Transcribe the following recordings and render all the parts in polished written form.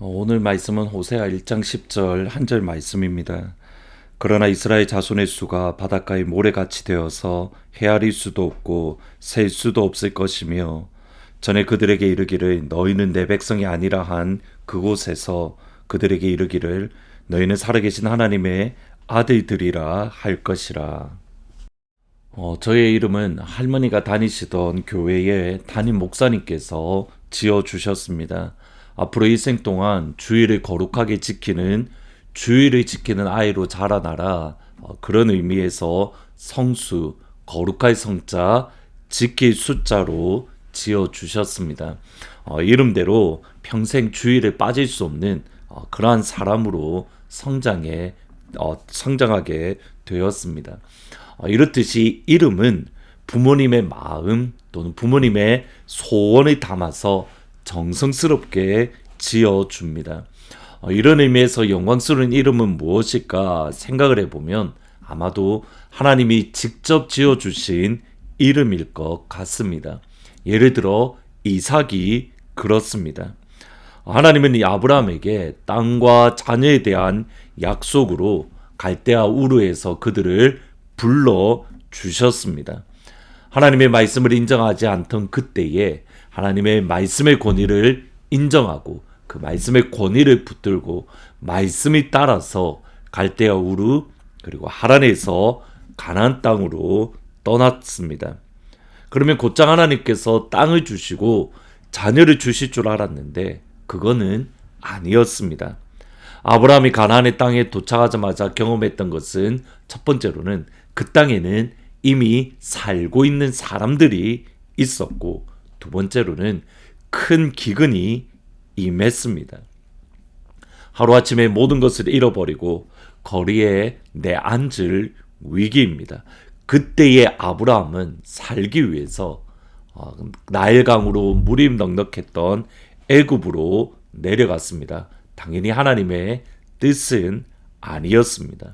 오늘 말씀은 호세아 1장 10절 한 절 말씀입니다. 그러나 이스라엘 자손의 수가 바닷가의 모래같이 되어서 헤아릴 수도 없고 셀 수도 없을 것이며 전에 그들에게 이르기를 너희는 내 백성이 아니라 한 그곳에서 그들에게 이르기를 너희는 살아계신 하나님의 아들들이라 할 것이라. 저의 이름은 할머니가 다니시던 교회의 담임 목사님께서 지어주셨습니다. 앞으로 일생 동안 주의를 거룩하게 지키는, 주의를 지키는 아이로 자라나라. 그런 의미에서 성수, 거룩할 성자, 지킬 숫자로 지어주셨습니다. 이름대로 평생 주의를 빠질 수 없는 그러한 사람으로 성장하게 되었습니다. 이렇듯이 이름은 부모님의 마음 또는 부모님의 소원을 담아서 정성스럽게 지어줍니다. 이런 의미에서 영광스러운 이름은 무엇일까 생각을 해보면 아마도 하나님이 직접 지어주신 이름일 것 같습니다. 예를 들어 이삭이 그렇습니다. 하나님은 이 아브라함에게 땅과 자녀에 대한 약속으로 갈대아 우르에서 그들을 불러주셨습니다. 하나님의 말씀을 인정하지 않던 그때에 하나님의 말씀의 권위를 인정하고 그 말씀의 권위를 붙들고 말씀이 따라서 갈대아 우르 그리고 하란에서 가나안 땅으로 떠났습니다. 그러면 곧장 하나님께서 땅을 주시고 자녀를 주실 줄 알았는데 그거는 아니었습니다. 아브라함이 가나안의 땅에 도착하자마자 경험했던 것은 첫 번째로는 그 땅에는 이미 살고 있는 사람들이 있었고 두 번째로는 큰 기근이 임했습니다. 하루아침에 모든 것을 잃어버리고 거리에 내앉을 위기입니다. 그때의 아브라함은 살기 위해서 나일강으로 물이 넉넉했던 애굽으로 내려갔습니다. 당연히 하나님의 뜻은 아니었습니다.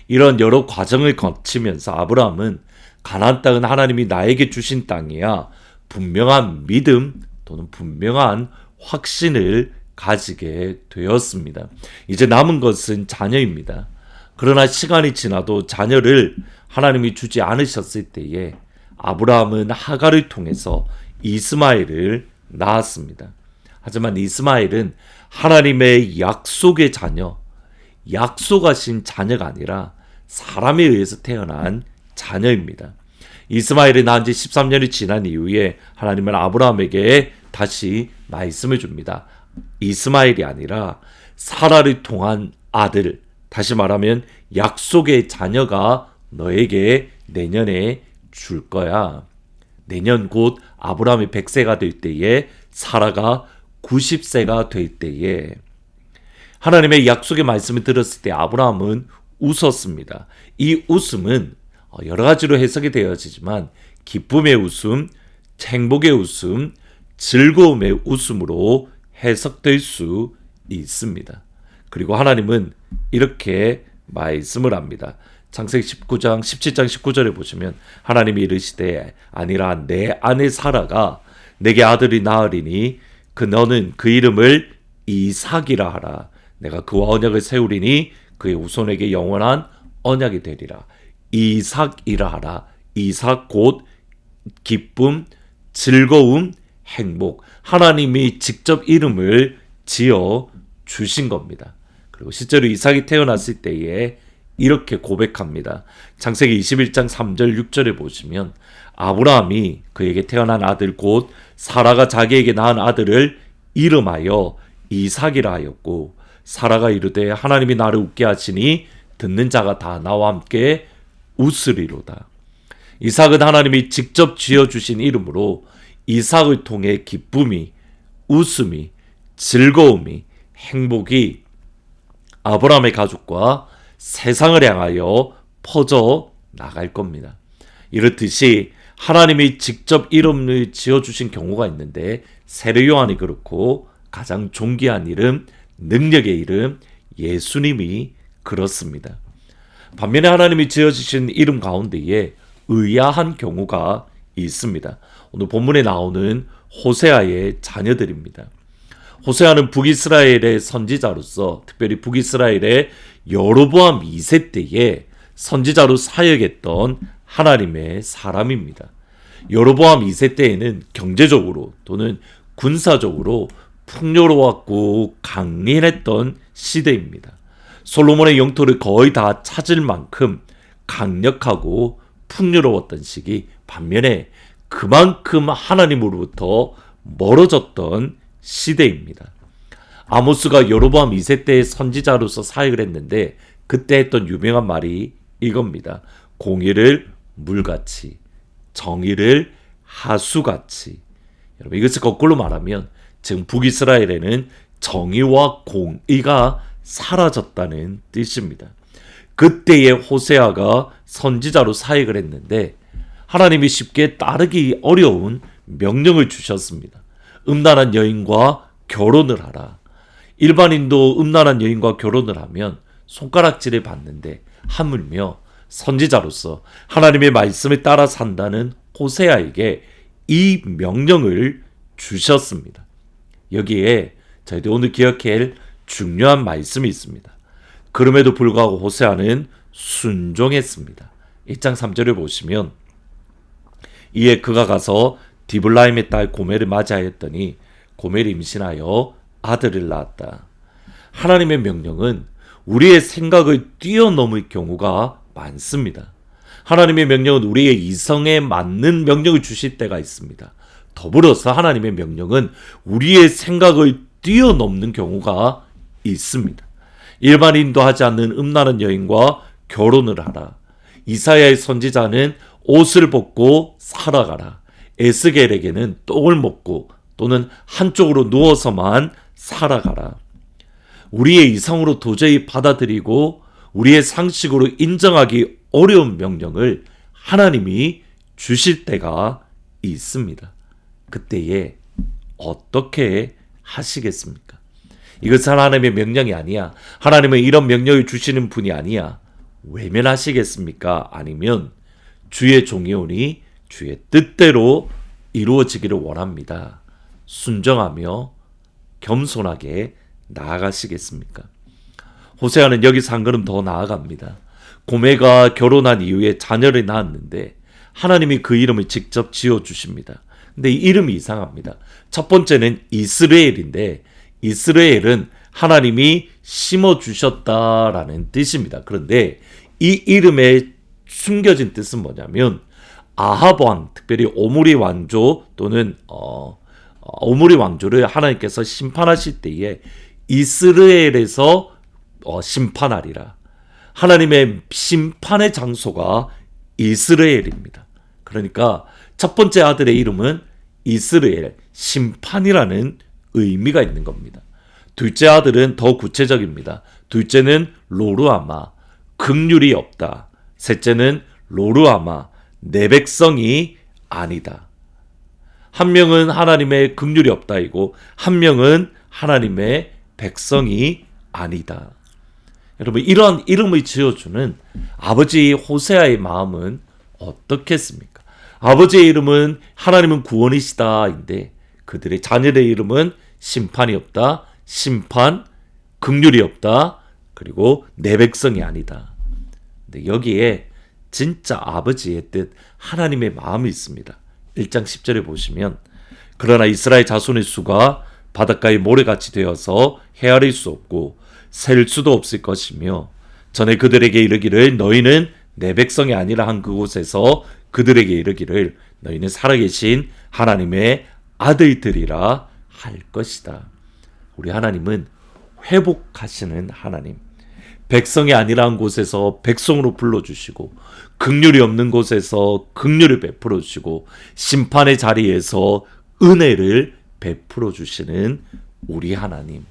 이런 여러 과정을 거치면서 아브라함은 가나안 땅은 하나님이 나에게 주신 땅이야 분명한 믿음 또는 분명한 확신을 가지게 되었습니다. 이제 남은 것은 자녀입니다. 그러나 시간이 지나도 자녀를 하나님이 주지 않으셨을 때에 아브라함은 하갈을 통해서 이스마엘을 낳았습니다. 하지만 이스마엘은 하나님의 약속의 자녀, 약속하신 자녀가 아니라 사람에 의해서 태어난 자녀입니다. 이스마엘이 낳은 지 13년이 지난 이후에 하나님은 아브라함에게 다시 말씀을 줍니다. 이스마엘이 아니라 사라를 통한 아들, 다시 말하면 약속의 자녀가 너에게 내년에 줄 거야. 내년 곧 아브라함이 100세가 될 때에 사라가 90세가 될 때에 하나님의 약속의 말씀을 들었을 때 아브라함은 웃었습니다. 이 웃음은 여러 가지로 해석이 되어지지만 기쁨의 웃음, 행복의 웃음, 즐거움의 웃음으로 해석될 수 있습니다. 그리고 하나님은 이렇게 말씀을 합니다. 창세기 17장 19절에 보시면 하나님이 이르시되 아니라 내 아내 사라가 내게 아들이 낳으리니 너는 그 이름을 이삭이라 하라. 내가 그와 언약을 세우리니 그의 후손에게 영원한 언약이 되리라. 이삭이라 하라. 이삭 곧 기쁨, 즐거움, 행복. 하나님이 직접 이름을 지어 주신 겁니다. 그리고 실제로 이삭이 태어났을 때에 이렇게 고백합니다. 창세기 21장 3절 6절에 보시면 아브라함이 그에게 태어난 아들 곧 사라가 자기에게 낳은 아들을 이름하여 이삭이라 하였고 사라가 이르되 하나님이 나를 웃게 하시니 듣는 자가 다 나와 함께 웃으리로다. 이삭은 하나님이 직접 지어주신 이름으로 이삭을 통해 기쁨이, 웃음이, 즐거움이, 행복이 아브라함의 가족과 세상을 향하여 퍼져 나갈 겁니다. 이렇듯이 하나님이 직접 이름을 지어주신 경우가 있는데 세례 요한이 그렇고 가장 존귀한 이름, 능력의 이름 예수님이 그렇습니다. 반면에 하나님이 지어주신 이름 가운데에 의아한 경우가 있습니다. 오늘 본문에 나오는 호세아의 자녀들입니다. 호세아는 북이스라엘의 선지자로서 특별히 북이스라엘의 여로보암 2세 때에 선지자로 사역했던 하나님의 사람입니다. 여로보암 2세 때에는 경제적으로 또는 군사적으로 풍요로웠고 강인했던 시대입니다. 솔로몬의 영토를 거의 다 찾을 만큼 강력하고 풍요로웠던 시기, 반면에 그만큼 하나님으로부터 멀어졌던 시대입니다. 아모스가 여로보암 2세 때의 선지자로서 사역을 했는데 그때 했던 유명한 말이 이겁니다. 공의를 물같이, 정의를 하수같이. 여러분, 이것을 거꾸로 말하면 지금 북이스라엘에는 정의와 공의가 사라졌다는 뜻입니다. 그때의 호세아가 선지자로 사역을 했는데 하나님이 쉽게 따르기 어려운 명령을 주셨습니다. 음란한 여인과 결혼을 하라. 일반인도 음란한 여인과 결혼을 하면 손가락질을 받는데 하물며 선지자로서 하나님의 말씀에 따라 산다는 호세아에게 이 명령을 주셨습니다. 여기에 저희들 오늘 기억해야 할 중요한 말씀이 있습니다. 그럼에도 불구하고 호세아는 순종했습니다. 1장 3절을 보시면 이에 그가 가서 디블라임의 딸 고멜을 맞이하였더니 고멜이 임신하여 아들을 낳았다. 하나님의 명령은 우리의 생각을 뛰어넘을 경우가 많습니다. 하나님의 명령은 우리의 이성에 맞는 명령을 주실 때가 있습니다. 더불어서 하나님의 명령은 우리의 생각을 뛰어넘는 경우가 있습니다. 일반인도 하지 않는 음란한 여인과 결혼을 하라. 이사야의 선지자는 옷을 벗고 살아가라. 에스겔에게는 떡을 먹고 또는 한쪽으로 누워서만 살아가라. 우리의 이성으로 도저히 받아들이고 우리의 상식으로 인정하기 어려운 명령을 하나님이 주실 때가 있습니다. 그때에 어떻게 하시겠습니까? 이것은 하나님의 명령이 아니야. 하나님은 이런 명령을 주시는 분이 아니야. 외면하시겠습니까? 아니면 주의 종이오니 주의 뜻대로 이루어지기를 원합니다. 순정하며 겸손하게 나아가시겠습니까? 호세아는 여기서 한 걸음 더 나아갑니다. 고멜가 결혼한 이후에 자녀를 낳았는데 하나님이 그 이름을 직접 지어주십니다. 근데 이 이름이 이상합니다. 첫 번째는 이스라엘인데 이스라엘은 하나님이 심어주셨다라는 뜻입니다. 그런데 이 이름에 숨겨진 뜻은 뭐냐면 아합 왕, 특별히 오므리 왕조 또는 오므리 왕조를 하나님께서 심판하실 때에 이스라엘에서 심판하리라. 하나님의 심판의 장소가 이스라엘입니다. 그러니까 첫 번째 아들의 이름은 이스라엘, 심판이라는 의미가 있는 겁니다. 둘째 아들은 더 구체적입니다. 둘째는 로르아마, 긍휼이 없다. 셋째는 로르아마, 내 백성이 아니다. 한 명은 하나님의 긍휼이 없다이고 한 명은 하나님의 백성이 아니다. 여러분, 이러한 이름을 지어주는 아버지 호세아의 마음은 어떻겠습니까? 아버지의 이름은 하나님은 구원이시다인데 그들의 자녀의 이름은 심판이 없다, 심판, 긍휼이 없다, 그리고 내 백성이 아니다. 근데 여기에 진짜 아버지의 뜻, 하나님의 마음이 있습니다. 1장 10절에 보시면 그러나 이스라엘 자손의 수가 바닷가의 모래같이 되어서 헤아릴 수 없고 셀 수도 없을 것이며 전에 그들에게 이르기를 너희는 내 백성이 아니라 한 그곳에서 그들에게 이르기를 너희는 살아계신 하나님의 아들들이라 할 것이다. 우리 하나님은 회복하시는 하나님, 백성이 아니라 한 곳에서 백성으로 불러주시고 긍휼이 없는 곳에서 긍휼을 베풀어 주시고 심판의 자리에서 은혜를 베풀어 주시는 우리 하나님.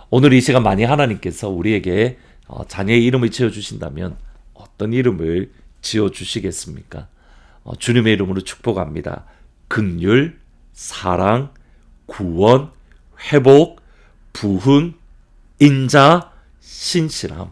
오늘 이 시간 만약 하나님께서 우리에게 자녀의 이름을 지어주신다면 어떤 이름을 지어주시겠습니까? 주님의 이름으로 축복합니다. 긍휼, 사랑, 구원, 회복, 부흥, 인자, 신실함,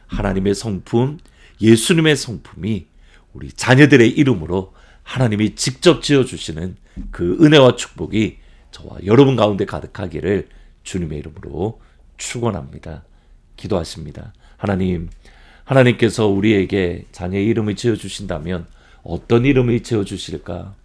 하나님의 성품, 예수님의 성품이 우리 자녀들의 이름으로 하나님이 직접 지어주시는 그 은혜와 축복이 저와 여러분 가운데 가득하기를 주님의 이름으로 축원합니다. 기도하십니다. 하나님께서 우리에게 자녀의 이름을 지어주신다면 어떤 이름을 지어주실까?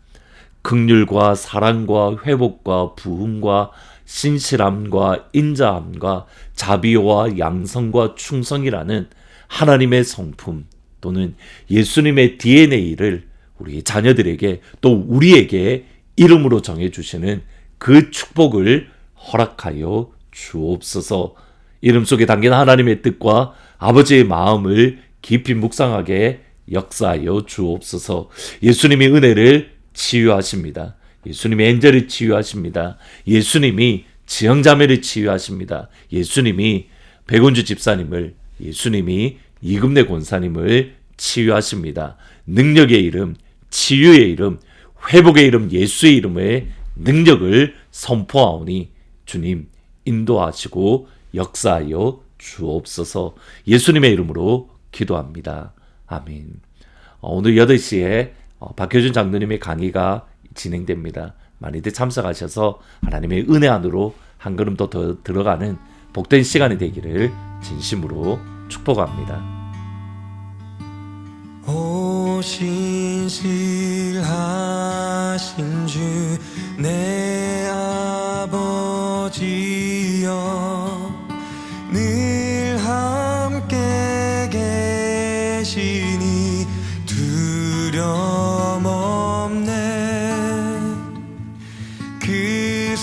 긍휼과 사랑과 회복과 부흥과 신실함과 인자함과 자비와 양성과 충성이라는 하나님의 성품 또는 예수님의 DNA를 우리 자녀들에게 또 우리에게 이름으로 정해주시는 그 축복을 허락하여 주옵소서. 이름 속에 담긴 하나님의 뜻과 아버지의 마음을 깊이 묵상하게 역사하여 주옵소서. 예수님의 은혜를 치유하십니다. 예수님의 엔젤을 치유하십니다. 예수님이 지형자매를 치유하십니다. 예수님이 백운주 집사님을, 예수님이 이금래 권사님을 치유하십니다. 능력의 이름, 치유의 이름, 회복의 이름, 예수의 이름의 능력을 선포하오니 주님 인도하시고 역사하여 주옵소서. 예수님의 이름으로 기도합니다. 아멘. 오늘 8시에 박효준 장로님의 강의가 진행됩니다. 많이들 참석하셔서 하나님의 은혜 안으로 한 걸음 더 들어가는 복된 시간이 되기를 진심으로 축복합니다. 오 신실하신 주 내 아버지여 늘 함께 계시니 두려움 없네 그